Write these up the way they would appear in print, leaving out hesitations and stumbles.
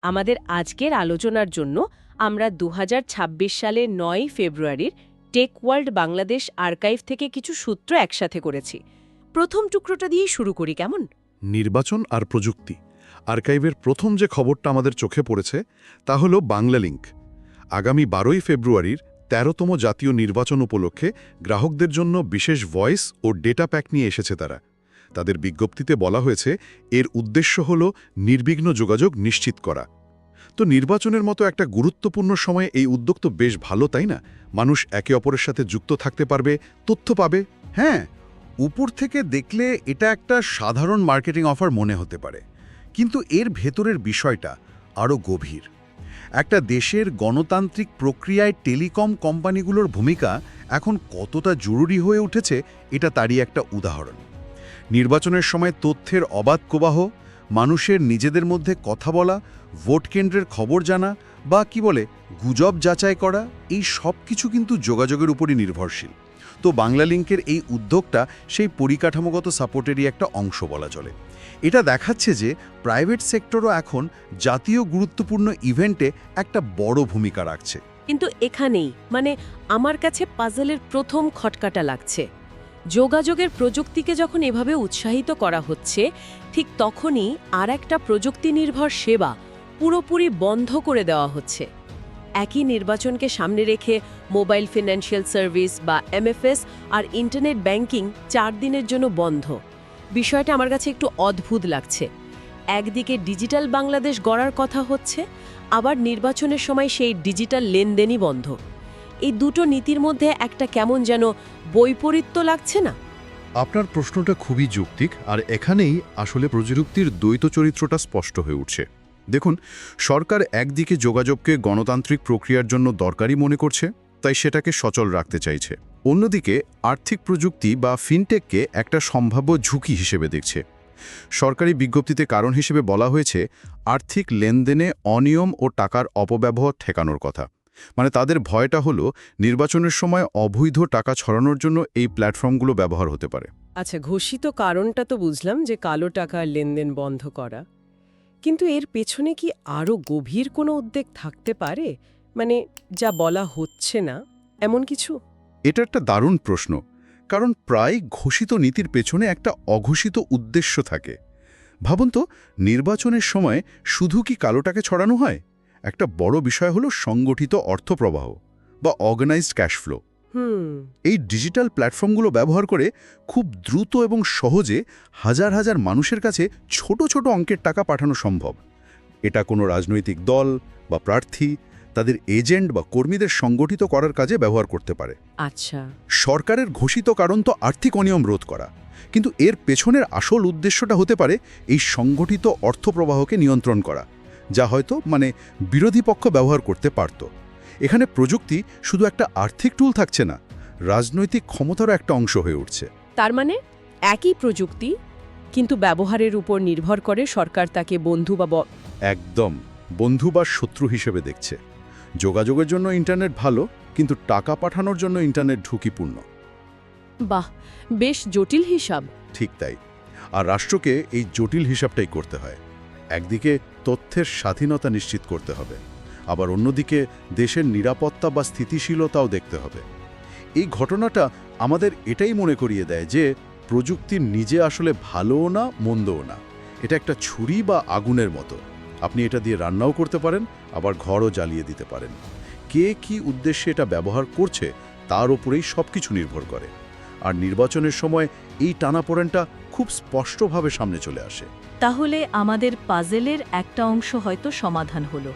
আমাদের আজকের আলোচনার জন্য আমরা ২০২৬ সালের ৯ ফেব্রুয়ারির টেক ওয়ার্ল্ড বাংলাদেশ আর্কাইভ থেকে কিছু সূত্র একসাথে করেছি। প্রথম টুকরোটা দিয়েই শুরু করি, কেমন? নির্বাচন আর প্রযুক্তি আর্কাইভের প্রথম যে খবরটা আমাদের চোখে পড়েছে তা হল বাংলালিংক। আগামী ১২ই ফেব্রুয়ারির ১৩তম জাতীয় নির্বাচন উপলক্ষে গ্রাহকদের জন্য বিশেষ ভয়েস ও ডেটা প্যাক নিয়ে এসেছে তারা। তাদের বিজ্ঞপ্তিতে বলা হয়েছে এর উদ্দেশ্য হল নির্বিঘ্ন যোগাযোগ নিশ্চিত করা। তো নির্বাচনের মতো একটা গুরুত্বপূর্ণ সময়ে এই উদ্যোগ তো বেশ ভালো, তাই না? মানুষ একে অপরের সাথে যুক্ত থাকতে পারবে, তথ্য পাবে। হ্যাঁ, উপর থেকে দেখলে এটা একটা সাধারণ মার্কেটিং অফার মনে হতে পারে, কিন্তু এর ভেতরের বিষয়টা আরও গভীর। একটা দেশের গণতান্ত্রিক প্রক্রিয়ায় টেলিকম কোম্পানিগুলোর ভূমিকা এখন কতটা জরুরি হয়ে উঠেছে এটা তারই একটা উদাহরণ। নির্বাচনের সময় তথ্যের অবাধ প্রবাহ, মানুষের নিজেদের মধ্যে কথা বলা, ভোট কেন্দ্রের খবর জানা বা গুজব যাচাই করা, এই সব কিছু কিন্তু যোগাযোগের উপরই নির্ভরশীল। তো বাংলালিংকের এই উদ্যোগটা সেই পরিকাঠামোগত সাপোর্টেরই একটা অংশ বলা চলে। এটা দেখাচ্ছে যে প্রাইভেট সেক্টরও এখন জাতীয় গুরুত্বপূর্ণ ইভেন্টে একটা বড় ভূমিকা রাখছে। কিন্তু এখানেই আমার কাছে পাজলের প্রথম খটকাটা লাগছে। যোগাযোগের প্রযুক্তিকে যখন এভাবে উৎসাহিত করা হচ্ছে, ঠিক তখনই আর একটা প্রযুক্তি নির্ভর সেবা পুরোপুরি বন্ধ করে দেওয়া হচ্ছে। একই নির্বাচনকে সামনে রেখে মোবাইল ফিনান্সিয়াল সার্ভিস বা এমএফএস আর ইন্টারনেট ব্যাংকিং ৪ দিনের জন্য বন্ধ। বিষয়টা আমার কাছে একটু অদ্ভুত লাগছে। একদিকে ডিজিটাল বাংলাদেশ গড়ার কথা হচ্ছে, আবার নির্বাচনের সময় সেই ডিজিটাল লেনদেনই বন্ধ। এই দুটো নীতির মধ্যে একটা কেমন যেন বৈপরীত্য লাগছে না? আপনার প্রশ্নটা খুবই যৌক্তিক, আর এখানেই আসলে প্রযুক্তির দ্বৈত চরিত্রটা স্পষ্ট হয়ে উঠছে। দেখুন, সরকার একদিকে যোগাযোগকে গণতান্ত্রিক প্রক্রিয়ার জন্য দরকারি মনে করছে, তাই সেটাকে সচল রাখতে চাইছে। অন্যদিকে আর্থিক প্রযুক্তি বা ফিনটেককে একটা সম্ভাব্য ঝুঁকি হিসেবে দেখছে। সরকারি বিজ্ঞপ্তিতে কারণ হিসেবে বলা হয়েছে আর্থিক লেনদেনে অনিয়ম ও টাকার অপব্যবহার ঠেকানোর কথা। তাদের ভয়টা হলো নির্বাচনের সময় অবৈধ টাকা ছড়ানোর জন্য এই প্ল্যাটফর্মগুলো ব্যবহার হতে পারে। আচ্ছা, ঘোষিত কারণটা তো বুঝলাম যে কালো টাকার লেনদেন বন্ধ করা, কিন্তু এর পেছনে কি আরও গভীর কোনো উদ্বেগ থাকতে পারে? যা বলা হচ্ছে না এমন কিছু? এটা একটা দারুণ প্রশ্ন, কারণ প্রায় ঘোষিত নীতির পেছনে একটা অঘোষিত উদ্দেশ্য থাকে। ভাবুন তো, নির্বাচনের সময় শুধু কি কালো টাকা ছড়ানো হয়? একটা বড় বিষয় হলো সংগঠিত অর্থপ্রবাহ বা অর্গানাইজড ক্যাশ ফ্লো। এই ডিজিটাল প্ল্যাটফর্মগুলো ব্যবহার করে খুব দ্রুত এবং সহজে হাজার হাজার মানুষের কাছে ছোট ছোট অঙ্কের টাকা পাঠানো সম্ভব। এটা কোনো রাজনৈতিক দল বা প্রার্থী তাদের এজেন্ট বা কর্মীদের সংগঠিত করার কাজে ব্যবহার করতে পারে। আচ্ছা, সরকারের ঘোষিত কারণ তো আর্থিক অনিয়ম রোধ করা, কিন্তু এর পেছনের আসল উদ্দেশ্যটা হতে পারে এই সংগঠিত অর্থপ্রবাহকে নিয়ন্ত্রণ করা, যা হয়তো বিরোধী পক্ষ ব্যবহার করতে পারত। এখানে প্রযুক্তি শুধু একটা আর্থিক টুল থাকছে না, রাজনৈতিক ক্ষমতারও একটা অংশ হয়ে উঠছে। তার একই প্রযুক্তি, কিন্তু ব্যবহারের উপর নির্ভর করে সরকার তাকে বন্ধু বা একদম বন্ধু বা শত্রু হিসেবে দেখছে। যোগাযোগের জন্য ইন্টারনেট ভালো, কিন্তু টাকা পাঠানোর জন্য ইন্টারনেট ঝুঁকিপূর্ণ। বাহ, বেশ জটিল হিসাব। ঠিক তাই। আর রাষ্ট্রকে এই জটিল হিসাবটাই করতে হয়। একদিকে তথ্যের স্বাধীনতা নিশ্চিত করতে হবে, আবার অন্যদিকে দেশের নিরাপত্তা বা স্থিতিশীলতাও দেখতে হবে। এই ঘটনাটা আমাদের এটাই মনে করিয়ে দেয় যে প্রযুক্তি নিজে আসলে ভালোও না মন্দও না। এটা একটা ছুরি বা আগুনের মতো। আপনি এটা দিয়ে রান্নাও করতে পারেন, আবার ঘরও জ্বালিয়ে দিতে পারেন। কে কি উদ্দেশ্যে এটা ব্যবহার করছে তার উপরেই সবকিছু নির্ভর করে। আর নির্বাচনের সময় এই টানাপোড়েনটা খুব স্পষ্টভাবে সামনে চলে আসে। তাহলে আমাদের পাজেলের একটা অংশ হয়তো সমাধান হলো।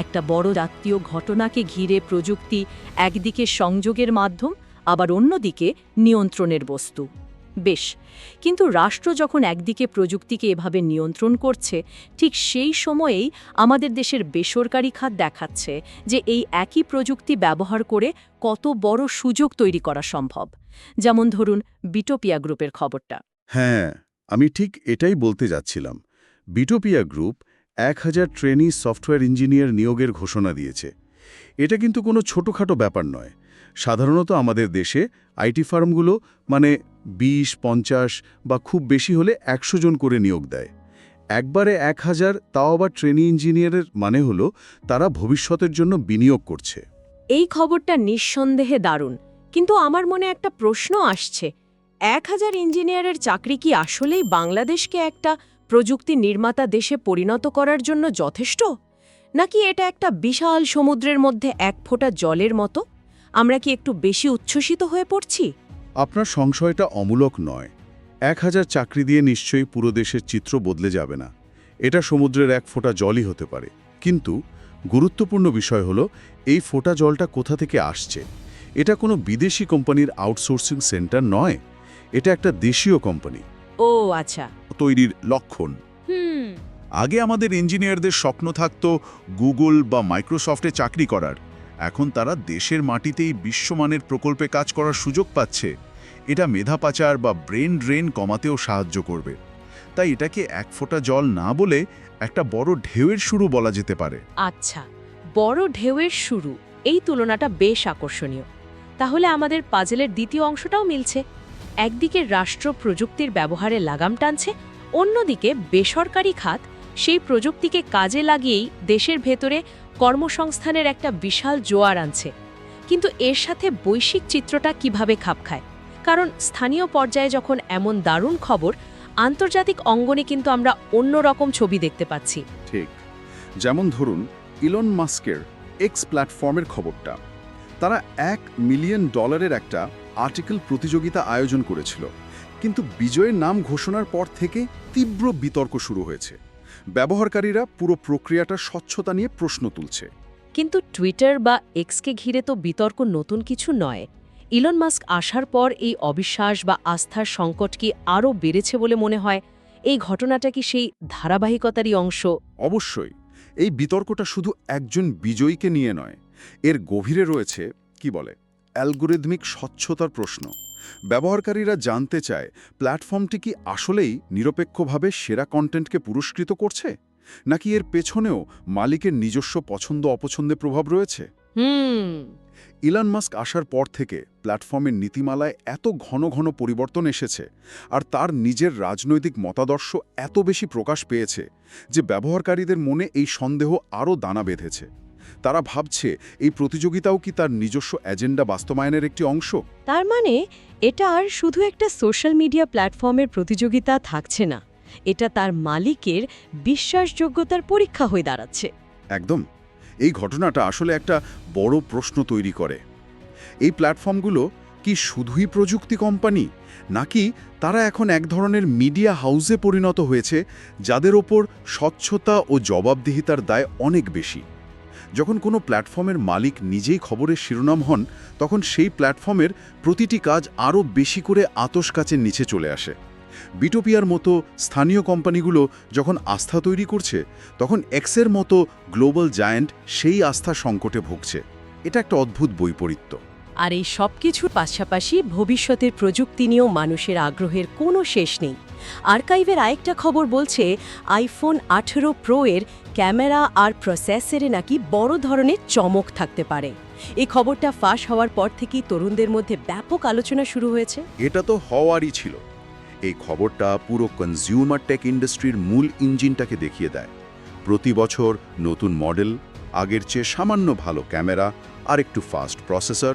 একটা বড় জাতীয় ঘটনাকে ঘিরে প্রযুক্তি একদিকে সংযোগের মাধ্যম, আবার অন্যদিকে নিয়ন্ত্রণের বস্তু। বেশ, কিন্তু রাষ্ট্র যখন একদিকে প্রযুক্তিকে এভাবে নিয়ন্ত্রণ করছে, ঠিক সেই সময়েই আমাদের দেশের বেসরকারি খাত দেখাচ্ছে যে এই একই প্রযুক্তি ব্যবহার করে কত বড় সুযোগ তৈরি করা সম্ভব। যেমন ধরুন বিটোপিয়া গ্রুপের খবরটা। হ্যাঁ, আমি ঠিক এটাই বলতে যাচ্ছিলাম। বিটোপিয়া গ্রুপ ১,০০০ ট্রেনি সফটওয়্যার ইঞ্জিনিয়ার নিয়োগের ঘোষণা দিয়েছে। এটা কিন্তু কোনো ছোটোখাটো ব্যাপার নয়। সাধারণত আমাদের দেশে আইটি ফার্মগুলো ২০, ৫০ বা খুব বেশি হলে ১০০ জন করে নিয়োগ দেয়। একবারে 1000, তাও আবার ট্রেনি ইঞ্জিনিয়ারের মানে হলো তারা ভবিষ্যতের জন্য বিনিয়োগ করছে। এই খবরটা নিঃসন্দেহে দারুণ, কিন্তু আমার মনে একটা প্রশ্ন আসছে, 1000 ইঞ্জিনিয়ারের চাকরি কি আসলেই বাংলাদেশকে একটা প্রযুক্তি নির্মাতা দেশে পরিণত করার জন্য যথেষ্ট, নাকি এটা একটা বিশাল সমুদ্রের মধ্যে এক ফোঁটা জলের মতো? আমরা কি একটু বেশি উচ্ছ্বসিত হয়ে পড়ছি? আপনার সংশয়টা অমূলক নয়। 1000 চাকরি দিয়ে নিশ্চয়ই পুরো দেশের চিত্র বদলে যাবে না। এটা সমুদ্রের এক ফোঁটা জলই হতে পারে, কিন্তু গুরুত্বপূর্ণ বিষয় হলো এই ফোঁটা জলটা কোথা থেকে আসছে। এটা কোনো বিদেশি কোম্পানির আউটসোর্সিং সেন্টার নয়, এটা একটা দেশীয় কোম্পানি ও আচ্ছা। তৈরির লক্ষণ। হুম। আগে আমাদের ইঞ্জিনিয়ারদের স্বপ্ন থাকত গুগল বা মাইক্রোসফটে চাকরি করার। এখন তারা দেশের মাটিতেই বিশ্বমানের প্রকল্পে কাজ করার সুযোগ পাচ্ছে। এটা মেধা পাচার বা ব্রেন ড্রেন কমাতেও সাহায্য করবে। তাই এটাকে এক ফোঁটা জল না বলে একটা বড় ঢেউয়ের শুরু বলা যেতে পারে। আচ্ছা, বড় ঢেউয়ের শুরু, এই তুলনাটা বেশ আকর্ষণীয়। তাহলে আমাদের পাজেলের দ্বিতীয় অংশটাও মিলছে। একদিকে রাষ্ট্র প্রযুক্তির ব্যবহারে লাগাম টানছে, অন্যদিকে বেসরকারি খাত সেই প্রযুক্তিকে কাজে লাগিয়েই দেশের ভেতরে কর্মসংস্থানের একটা বিশাল জোয়ার আনছে। কিন্তু এর সাথে বৈশ্বিক চিত্রটা কিভাবে খাপ খায়? কারণ স্থানীয় পর্যায়ে যখন এমন দারুণ খবর, আন্তর্জাতিক অঙ্গনে কিন্তু আমরা অন্যরকম ছবি দেখতে পাচ্ছি। ঠিক, যেমন ধরুন ইলন মাস্কের এক্স প্ল্যাটফর্মের খবরটা। তারা $1 মিলিয়ন একটা আর্টিকেল প্রতিযোগিতা আয়োজন করেছিল, কিন্তু বিজয়ের নাম ঘোষণার পর থেকে তীব্র বিতর্ক শুরু হয়েছে। ব্যবহারকারীরা পুরো প্রক্রিয়াটার স্বচ্ছতা নিয়ে প্রশ্ন তুলছে। কিন্তু টুইটার বা এক্সকে ঘিরে তো বিতর্ক নতুন কিছু নয়। ইলন মাস্ক আসার পর এই অবিশ্বাস বা আস্থার সংকট কি আরও বেড়েছে বলে মনে হয়? এই ঘটনাটা কি সেই ধারাবাহিকতারই অংশ? অবশ্যই এই বিতর্কটা শুধু একজন বিজয়ীকে নিয়ে নয়, এর গভীরে রয়েছে অ্যালগোরিদমিক স্বচ্ছতার প্রশ্ন। ব্যবহারকারীরা জানতে চায় প্ল্যাটফর্মটি কি আসলেই নিরপেক্ষভাবে সেরা কন্টেন্টকে পুরস্কৃত করছে, নাকি এর পেছনেও মালিকের নিজস্ব পছন্দ অপছন্দে প্রভাব রয়েছে। ইলন মাস্ক আসার পর থেকে প্ল্যাটফর্মের নীতিমালায় এত ঘন ঘন পরিবর্তন এসেছে, আর তার নিজের রাজনৈতিক মতাদর্শ এত বেশি প্রকাশ পেয়েছে যে ব্যবহারকারীদের মনে এই সন্দেহ আরও দানা বেঁধেছে। তারা ভাবছে এই প্রতিযোগিতাও কি তার নিজস্ব এজেন্ডা বাস্তবায়নের একটি অংশ। তার মানে এটা আর শুধু একটা সোশ্যাল মিডিয়া প্ল্যাটফর্মের প্রতিযোগিতা থাকছে না, এটা তার মালিকের বিশ্বাসযোগ্যতার পরীক্ষা হয়ে দাঁড়াচ্ছে। একদম, এই ঘটনাটা আসলে একটা বড় প্রশ্ন তৈরি করে। এই প্ল্যাটফর্মগুলো কি শুধুই প্রযুক্তি কোম্পানি, নাকি তারা এখন এক ধরনের মিডিয়া হাউসে পরিণত হয়েছে যাদের ওপর স্বচ্ছতা ও জবাবদিহিতার দায় অনেক বেশি? যখন কোনো প্ল্যাটফর্মের মালিক নিজেই খবরের শিরোনাম হন, তখন সেই প্ল্যাটফর্মের প্রতিটি কাজ আরও বেশি করে আতশকাচের নিচে চলে আসে। বিটোপিয়ার মতো স্থানীয় কোম্পানিগুলো যখন আস্থা তৈরি করছে, তখন এক্সের মতো গ্লোবাল জায়ান্ট সেই আস্থা সংকটে ভুগছে। এটা একটা অদ্ভুত বৈপরীত্য। আর এই সব কিছুর পাশাপাশি ভবিষ্যতের প্রযুক্তি নিয়েও মানুষের আগ্রহের কোনো শেষ নেই। আর্কাইভের আরেকটা খবর বলছে আইফোন 18 প্রো এর ক্যামেরা আর প্রসেসরে নাকি বড় ধরনের চমক থাকতে পারে। এই খবরটা ফাঁস হওয়ার পর থেকেই তরুণদের মধ্যে ব্যাপক আলোচনা শুরু হয়েছে। এটা তো হওয়ারই ছিল। এই খবরটা পুরো কনজিউমার টেক ইন্ডাস্ট্রির মূল ইঞ্জিনটাকে দেখিয়ে দেয়। প্রতি বছর নতুন মডেল, আগের চেয়ে সামান্য ভালো ক্যামেরা আর একটু ফাস্ট প্রসেসর,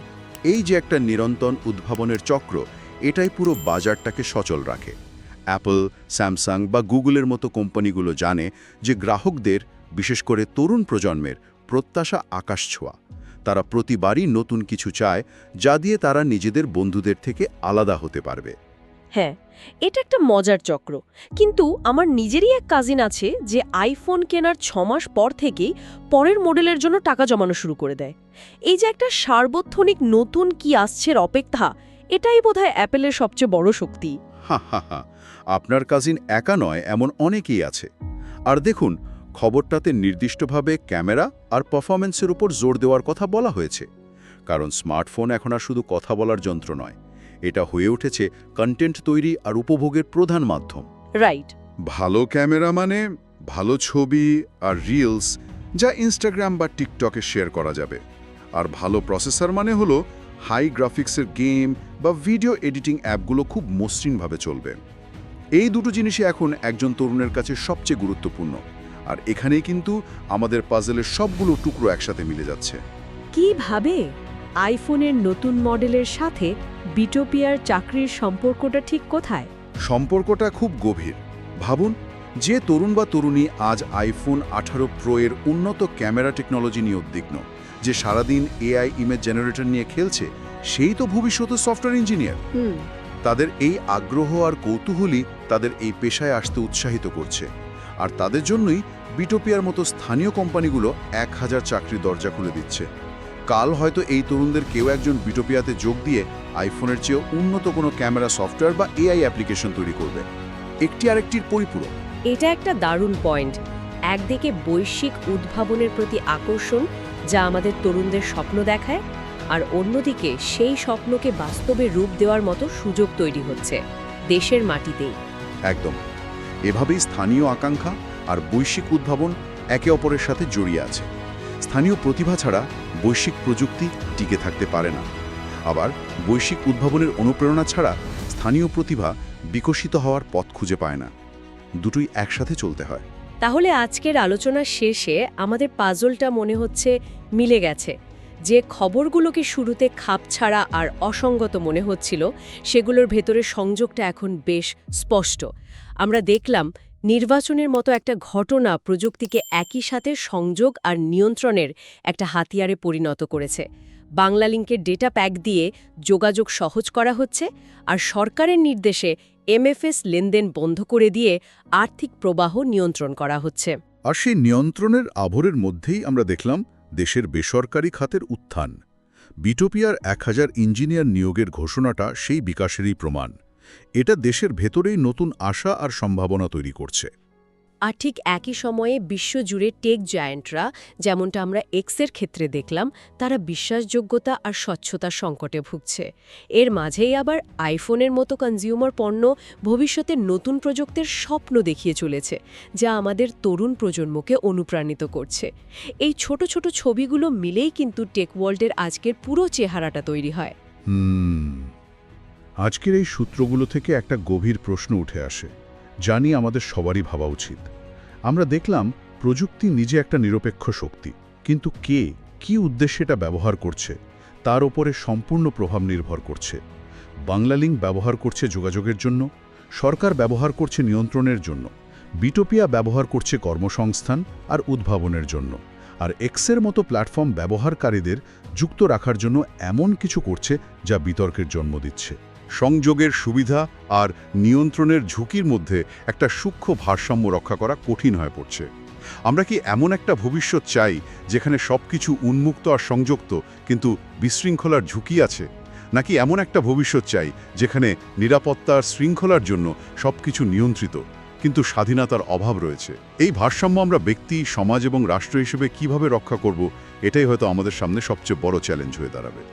এই যে একটা নিরন্তর উদ্ভাবনের চক্র, এটাই পুরো বাজারটাকে সচল রাখে। অ্যাপল, স্যামসাং বা গুগলের মতো কোম্পানিগুলো জানে যে গ্রাহকদের, বিশেষ করে তরুণ প্রজন্মের প্রত্যাশা আকাশছোঁয়া। তারা প্রতিবারই নতুন কিছু চায়, যা দিয়ে তারা নিজেদের বন্ধুদের থেকে আলাদা হতে পারবে। হ্যাঁ, এটা একটা মজার চক্র। কিন্তু আমার নিজেরই এক কাজিন আছে যে আইফোন কেনার 6 মাস পর থেকেই পরের মডেলের জন্য টাকা জমানো শুরু করে দেয়। এই যে একটা সার্বক্ষণিক নতুন কি আসছে অপেক্ষা, এটাই বোধহয় অ্যাপেলের সবচেয়ে বড় শক্তি। হা হা হা, আপনার কাজিন একা নয়, এমন অনেকেই আছে। আর দেখুন, খবরটাতে নির্দিষ্টভাবে ক্যামেরা আর পারফরম্যান্সের উপর জোর দেওয়ার কথা বলা হয়েছে। কারণ স্মার্টফোন এখন আর শুধু কথা বলার যন্ত্র নয়, এটা হয়ে উঠেছে কন্টেন্ট তৈরি আর উপভোগের প্রধান মাধ্যম। রাইট। ভালো ক্যামেরা মানে ভালো ছবি আর রিলস, যা ইনস্টাগ্রাম বা টিকটকে শেয়ার করা যাবে। আর ভালো প্রসেসর মানে হলো হাই গ্রাফিক্সের গেম বা ভিডিও এডিটিং অ্যাপগুলো খুব মসৃণভাবে চলবে। এই দুটো জিনিসই এখন একজন তরুণের কাছে সবচেয়ে গুরুত্বপূর্ণ, আর এখানেই কিন্তু আমাদের পাজলের সবগুলো টুকরো একসাথে মিলে যাচ্ছে। কিভাবে আইফোনের নতুন মডেলের সাথে বিটোপিয়ার চাকরির সম্পর্কটা ঠিক কোথায়? সম্পর্কটা খুব গভীর। ভাবুন, যে তরুণ বা তরুণী আজ আইফোন 18 প্রো এর উন্নত ক্যামেরা টেকনোলজি নিয়ে উদ্বিগ্ন, যে সারাদিন এআই ইমেজ জেনারেটর নিয়ে খেলছে, সেই তো ভবিষ্যতের সফটওয়্যার ইঞ্জিনিয়ার। তাদের এই আগ্রহ আর কৌতূহলই তাদের এই পেশায় আসতে উৎসাহিত করছে, আর তাদের জন্যই বিটোপিয়ার মতো স্থানীয় কোম্পানিগুলো 1000 চাকরির দরজা খুলে দিচ্ছে। কাল হয়তো এই তরুণদের কেউ একজন বিটোপিয়াতে যোগ দিয়ে আইফোনের চেয়েও উন্নত কোনো ক্যামেরা সফটওয়্যার বা এআই অ্যাপ্লিকেশন তৈরি করবে, একটি আরেকটির পরিপূরক। এটা একটা দারুণ পয়েন্ট। একদিকে বৈশ্বিক উদ্ভাবনের প্রতি আকর্ষণ, যা আমাদের তরুণদের স্বপ্ন দেখায়, আর অন্যদিকে সেই স্বপ্নকে বাস্তবে রূপ দেওয়ার মতো সুযোগ তৈরি হচ্ছে দেশের মাটিতেই। একদম। এভাবেই স্থানীয় আকাঙ্ক্ষা আর বৈশ্বিক উদ্ভাবন একে অপরের সাথে জড়িয়ে আছে। স্থানীয় প্রতিভা ছাড়া বৈশ্বিক প্রযুক্তি টিকে থাকতে পারে না, আবার বৈশ্বিক উদ্ভাবনের অনুপ্রেরণা ছাড়া স্থানীয় প্রতিভা বিকশিত হওয়ার পথ খুঁজে পায় না। দুটোই একসাথে চলতে হয়। তাহলে আজকের আলোচনার শেষে আমাদের পাজলটা মনে হচ্ছে মিলে গেছে। যে খবরগুলোকে শুরুতে খাপছাড়া আর অসঙ্গত মনে হচ্ছিল, সেগুলোর ভেতরে সংযোগটা এখন বেশ স্পষ্ট। আমরা দেখলাম নির্বাচনের মতো একটা ঘটনা প্রযুক্তিকে একই সাথে সংযোগ আর নিয়ন্ত্রণের একটা হাতিয়ারে পরিণত করেছে। বাংলালিংকের ডেটা প্যাক দিয়ে যোগাযোগ সহজ করা হচ্ছে, আর সরকারের নির্দেশে এমএফএস লেনদেন বন্ধ করে দিয়ে আর্থিক প্রবাহ নিয়ন্ত্রণ করা হচ্ছে। আর সেই নিয়ন্ত্রণের আভরের মধ্যেই আমরা দেখলাম দেশের বেসরকারি খাতের উত্থান। বিটোপিয়ার 1000 ইঞ্জিনিয়ার নিয়োগের ঘোষণাটা সেই বিকাশেরই প্রমাণ। এটা দেশের ভেতরেই নতুন আশা আর সম্ভাবনা তৈরি করছে। আর ঠিক একই সময়ে বিশ্বজুড়ে টেক জায়ান্টরা, যেমনটা আমরা এক্সের ক্ষেত্রে দেখলাম, তারা বিশ্বাসযোগ্যতা আর স্বচ্ছতার সংকটে ভুগছে। এর মাঝেই আবার আইফোনের মতো কনজিউমার পণ্য ভবিষ্যতে নতুন প্রযুক্তির স্বপ্ন দেখিয়ে চলেছে, যা আমাদের তরুণ প্রজন্মকে অনুপ্রাণিত করছে। এই ছোট ছোট ছবিগুলো মিলেই কিন্তু টেক ওয়ার্ল্ডের আজকের পুরো চেহারাটা তৈরি হয়। আজকের এই সূত্রগুলো থেকে একটা গভীর প্রশ্ন উঠে আসে, জানি আমাদের সবারই ভাবা উচিত। আমরা দেখলাম প্রযুক্তি নিজে একটা নিরপেক্ষ শক্তি, কিন্তু কে কি উদ্দেশ্যে এটা ব্যবহার করছে তার উপরে সম্পূর্ণ প্রভাব নির্ভর করছে। বাংলালিংক ব্যবহার করছে যোগাযোগের জন্য, সরকার ব্যবহার করছে নিয়ন্ত্রণের জন্য, বিটোপিয়া ব্যবহার করছে কর্মসংস্থান আর উদ্ভাবনের জন্য, আর এক্সের মতো প্ল্যাটফর্ম ব্যবহারকারীদের যুক্ত রাখার জন্য এমন কিছু করছে যা বিতর্কের জন্ম দিচ্ছে। সংযোগের সুবিধা আর নিয়ন্ত্রণের ঝুঁকির মধ্যে একটা সূক্ষ্ম ভারসাম্য রক্ষা করা কঠিন হয়ে পড়ছে। আমরা কি এমন একটা ভবিষ্যৎ চাই যেখানে সবকিছু উন্মুক্ত আর সংযুক্ত কিন্তু বিশৃঙ্খলার ঝুঁকি আছে, নাকি এমন একটা ভবিষ্যৎ চাই যেখানে নিরাপত্তা আর শৃঙ্খলার জন্য সবকিছু নিয়ন্ত্রিত কিন্তু স্বাধীনতার অভাব রয়েছে? এই ভারসাম্য আমরা ব্যক্তি, সমাজ এবং রাষ্ট্র হিসেবে কিভাবে রক্ষা করব, এটাই হয়তো আমাদের সামনে সবচেয়ে বড় চ্যালেঞ্জ হয়ে দাঁড়াবে।